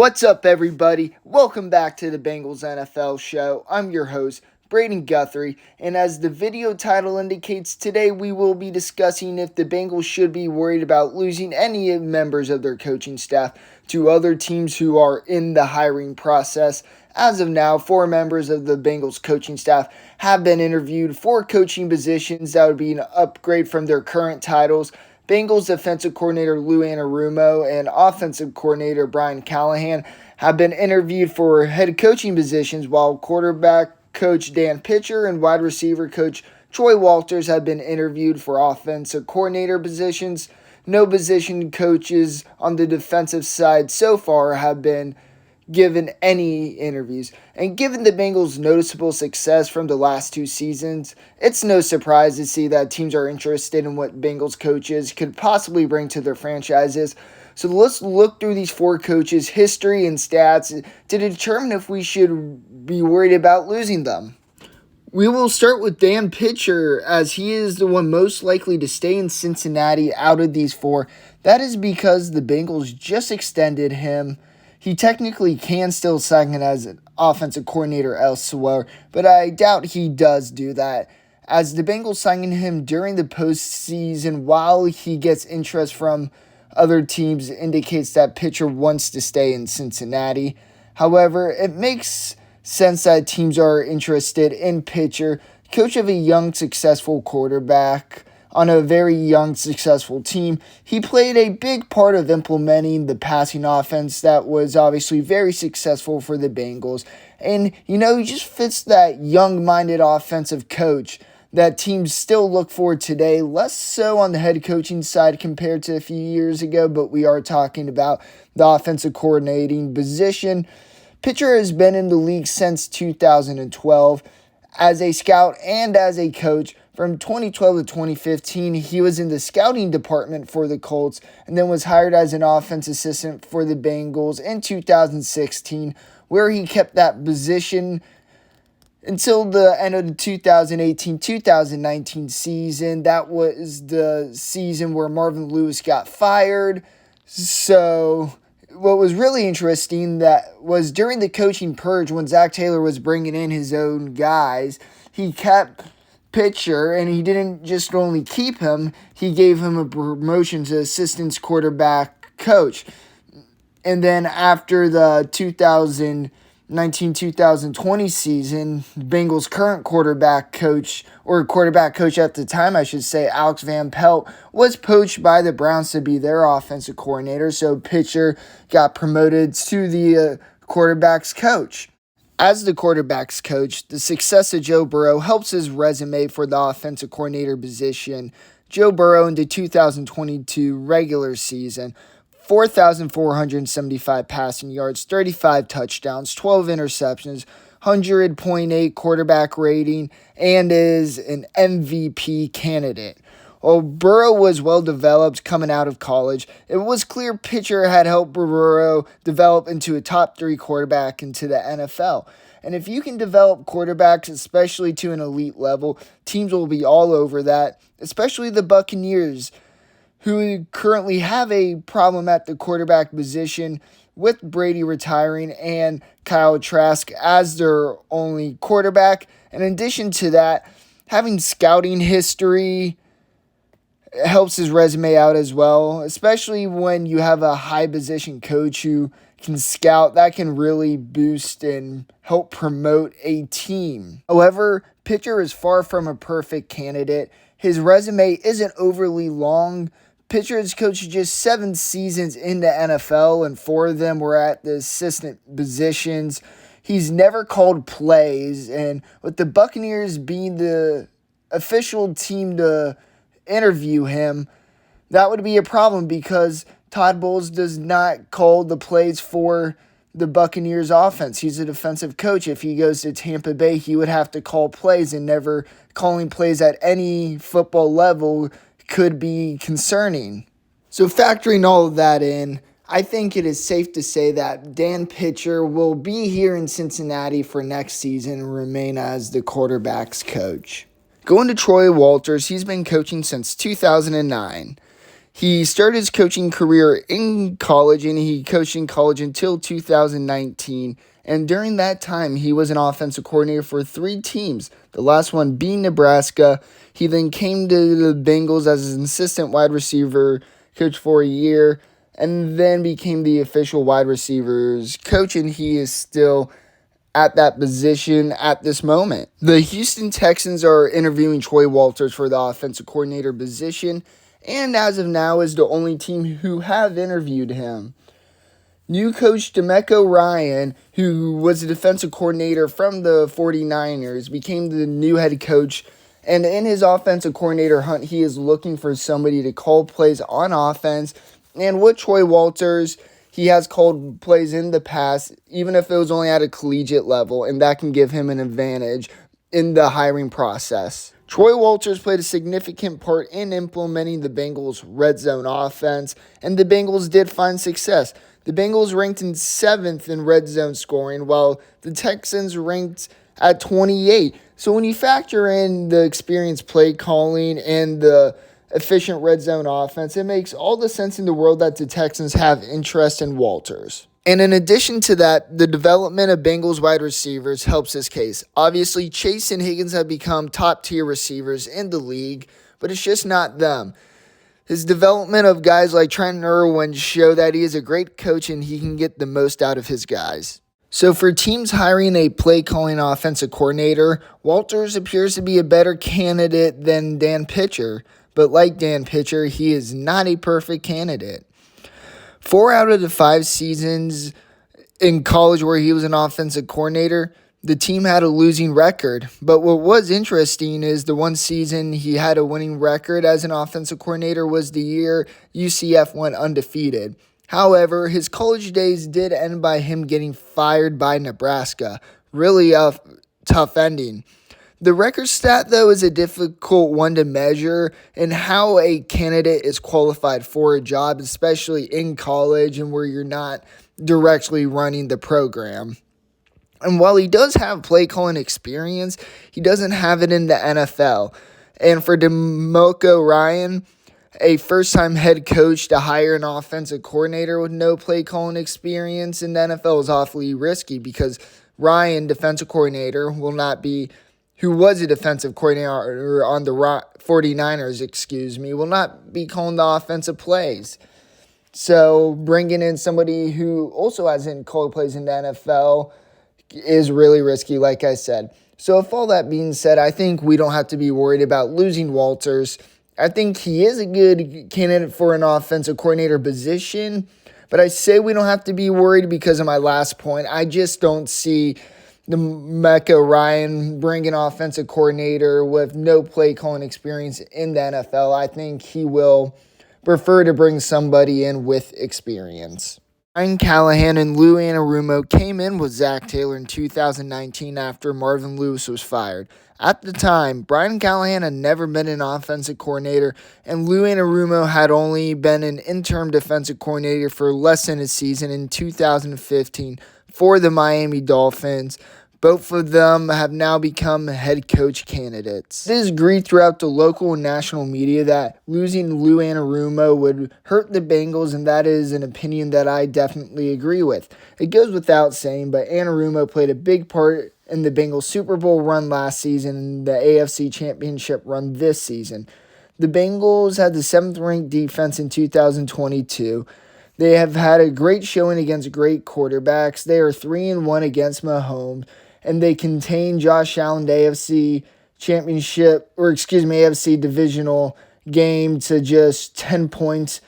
What's up, everybody? Welcome back to the Bengals NFL show. I'm your host, Braden Guthrie, and as the video title indicates, today we will be discussing if the Bengals should be worried about losing any members of their coaching staff to other teams who are in the hiring process. As of now, 4 members of the Bengals coaching staff have been interviewed for coaching positions that would be an upgrade from their current titles. Bengals defensive coordinator Lou Anarumo and offensive coordinator Brian Callahan have been interviewed for head coaching positions, while quarterback coach Dan Pitcher and wide receiver coach Troy Walters have been interviewed for offensive coordinator positions. No position coaches on the defensive side so far have been given any interviews. And given the Bengals' noticeable success from the last 2 seasons, it's no surprise to see that teams are interested in what Bengals coaches could possibly bring to their franchises. So let's look through these 4 coaches' history and stats to determine if we should be worried about losing them. We will start with Dan Pitcher, as he is the one most likely to stay in Cincinnati out of these 4. That is because the Bengals just extended him. He technically can still sign as an offensive coordinator elsewhere, but I doubt he does do that, as the Bengals signing him during the postseason while he gets interest from other teams indicates that Pitcher wants to stay in Cincinnati. However, it makes sense that teams are interested in Pitcher, coach of a young, successful quarterback on a very young, successful team. He played a big part of implementing the passing offense that was obviously very successful for the Bengals. And, he just fits that young-minded offensive coach that teams still look for today, less so on the head coaching side compared to a few years ago, but we are talking about the offensive coordinating position. Pitcher has been in the league since 2012 as a scout and as a coach. From 2012 to 2015, he was in the scouting department for the Colts and then was hired as an offense assistant for the Bengals in 2016, where he kept that position until the end of the 2018-2019 season. That was the season where Marvin Lewis got fired. So what was really interesting that was during the coaching purge when Zach Taylor was bringing in his own guys, he kept Pitcher, and he didn't just only keep him, he gave him a promotion to assistant quarterback coach. And then after the 2019-2020 season, Bengals' current quarterback coach at the time, I should say, Alex Van Pelt, was poached by the Browns to be their offensive coordinator, so Pitcher got promoted to the quarterback's coach. As the quarterback's coach, the success of Joe Burrow helps his resume for the offensive coordinator position. Joe Burrow in the 2022 regular season, 4,475 passing yards, 35 touchdowns, 12 interceptions, 100.8 quarterback rating, and is an MVP candidate. While Burrow was well-developed coming out of college, it was clear Pitcher had helped Burrow develop into a top 3 quarterback into the NFL. And if you can develop quarterbacks, especially to an elite level, teams will be all over that, especially the Buccaneers, who currently have a problem at the quarterback position with Brady retiring and Kyle Trask as their only quarterback. And in addition to that, having scouting history helps his resume out as well, especially when you have a high position coach who can scout. That can really boost and help promote a team. However, Pitcher is far from a perfect candidate. His resume isn't overly long. Pitcher has coached just 7 seasons in the NFL, and 4 of them were at the assistant positions. He's never called plays, and with the Buccaneers being the official team to interview him, that would be a problem because Todd Bowles does not call the plays for the Buccaneers offense. He's a defensive coach. If he goes to Tampa Bay, he would have to call plays, and never calling plays at any football level could be concerning. So factoring all of that in, I think it is safe to say that Dan Pitcher will be here in Cincinnati for next season and remain as the quarterback's coach. Going to Troy Walters, he's been coaching since 2009. He started his coaching career in college, and he coached in college until 2019. And during that time, he was an offensive coordinator for 3 teams, the last one being Nebraska. He then came to the Bengals as an assistant wide receiver coach for a year, and then became the official wide receivers coach, and he is still at that position at this moment. The Houston Texans are interviewing Troy Walters for the offensive coordinator position, and as of now is the only team who have interviewed him. New coach DeMeco Ryan, who was the defensive coordinator from the 49ers, became the new head coach. And in his offensive coordinator hunt, he is looking for somebody to call plays on offense. And with Troy Walters, he has called plays in the past, even if it was only at a collegiate level, and that can give him an advantage in the hiring process. Troy Walters played a significant part in implementing the Bengals' red zone offense, and the Bengals did find success. The Bengals ranked in 7th in red zone scoring, while the Texans ranked at 28. So when you factor in the experienced play calling and the efficient red zone offense, it makes all the sense in the world that the Texans have interest in Walters. And in addition to that, the development of Bengals wide receivers helps his case. Obviously, Chase and Higgins have become top-tier receivers in the league, but it's just not them. His development of guys like Trenton Irwin show that he is a great coach and he can get the most out of his guys. So for teams hiring a play-calling offensive coordinator, Walters appears to be a better candidate than Dan Pitcher. But like Dan Pitcher, he is not a perfect candidate. 4 out of the 5 seasons in college where he was an offensive coordinator, the team had a losing record. But what was interesting is the one season he had a winning record as an offensive coordinator was the year UCF went undefeated. However, his college days did end by him getting fired by Nebraska. Really a tough ending. The record stat, though, is a difficult one to measure in how a candidate is qualified for a job, especially in college and where you're not directly running the program. And while he does have play calling experience, he doesn't have it in the NFL. And for DeMeco Ryan, a first-time head coach to hire an offensive coordinator with no play calling experience in the NFL is awfully risky because Ryan, defensive coordinator, who was a defensive coordinator on the 49ers, will not be calling the offensive plays. So bringing in somebody who also hasn't called plays in the NFL is really risky, like I said. So with all that being said, I think we don't have to be worried about losing Walters. I think he is a good candidate for an offensive coordinator position, but I say we don't have to be worried because of my last point. I just don't see DeMeco Ryan bring an offensive coordinator with no play calling experience in the NFL. I think he will prefer to bring somebody in with experience. Brian Callahan and Lou Anarumo came in with Zach Taylor in 2019 after Marvin Lewis was fired. At the time, Brian Callahan had never been an offensive coordinator, and Lou Anarumo had only been an interim defensive coordinator for less than a season in 2015 for the Miami Dolphins. Both of them have now become head coach candidates. It is agreed throughout the local and national media that losing Lou Anarumo would hurt the Bengals, and that is an opinion that I definitely agree with. It goes without saying, but Anarumo played a big part in the Bengals Super Bowl run last season and the AFC Championship run this season. The Bengals had the 7th-ranked defense in 2022. They have had a great showing against great quarterbacks. They are 3-1 against Mahomes. And they contain Josh Allen, the AFC divisional game to just 10 points.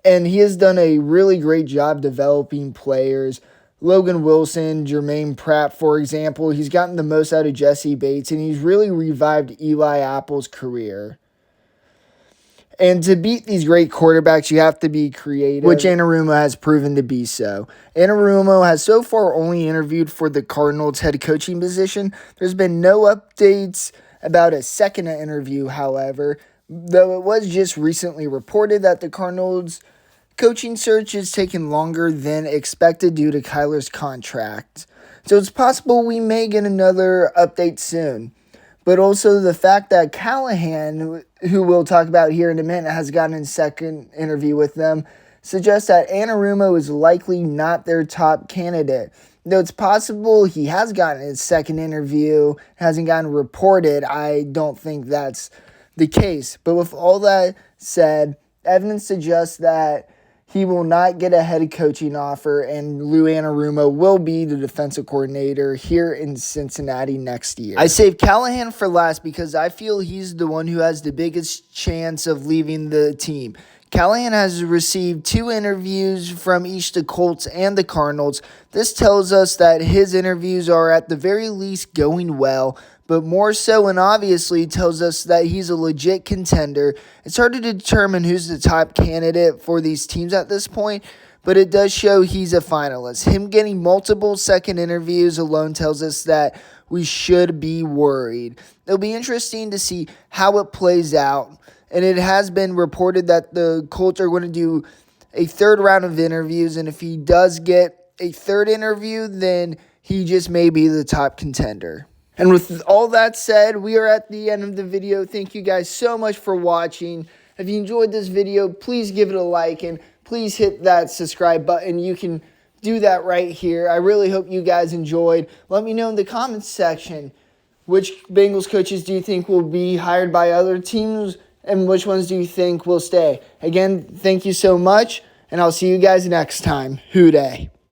And he has done a really great job developing players. Logan Wilson, Jermaine Pratt, for example, he's gotten the most out of Jesse Bates, and he's really revived Eli Apple's career. And to beat these great quarterbacks, you have to be creative, which Anarumo has proven to be so. Anarumo has so far only interviewed for the Cardinals' head coaching position. There's been no updates about a second interview, however, though it was just recently reported that the Cardinals' coaching search is taking longer than expected due to Kyler's contract. So it's possible we may get another update soon. but also the fact that Callahan, who we'll talk about here in a minute, has gotten a second interview with them, suggests that Anarumo is likely not their top candidate. Though it's possible he has gotten his second interview, hasn't gotten reported, I don't think that's the case. But with all that said, evidence suggests that he will not get a head coaching offer, and Lou Anarumo will be the defensive coordinator here in Cincinnati next year. I saved Callahan for last because I feel he's the one who has the biggest chance of leaving the team. Callahan has received 2 interviews from each the Colts and the Cardinals. This tells us that his interviews are at the very least going well, but more so and obviously tells us that he's a legit contender. It's hard to determine who's the top candidate for these teams at this point, but it does show he's a finalist. Him getting multiple second interviews alone tells us that we should be worried. It'll be interesting to see how it plays out, and it has been reported that the Colts are going to do a third round of interviews, and if he does get a third interview, then he just may be the top contender. And with all that said, we are at the end of the video. Thank you guys so much for watching. If you enjoyed this video, please give it a like and please hit that subscribe button. You can do that right here. I really hope you guys enjoyed. Let me know in the comments section which Bengals coaches do you think will be hired by other teams and which ones do you think will stay. Again, thank you so much, and I'll see you guys next time. Hoo day.